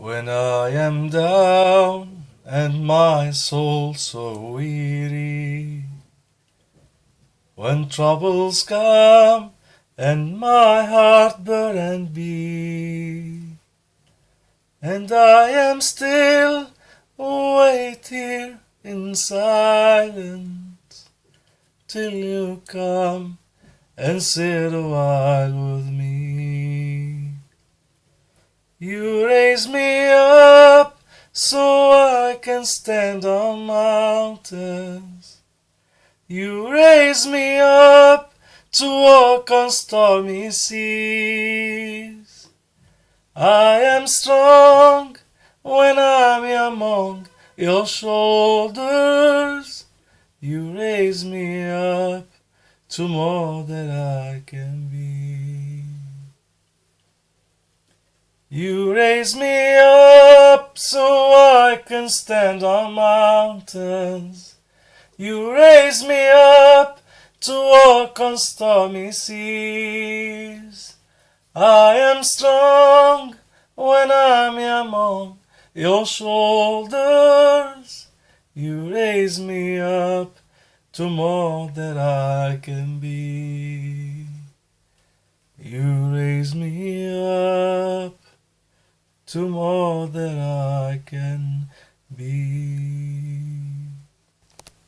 When I am down and my soul so weary, when troubles come and my heart burden be, and I am still, wait here in silence till you come and sit a while with me. You raise me up so I can stand on mountains. You raise me up to walk on stormy seas. I am strong when I'm among your shoulders. You raise me up to more than I can be. You raise me up so I can stand on mountains. You raise me up to walk on stormy seas. I am strong when I'm among your shoulders. You raise me up to more than I can be. You raise me up to more than I can be.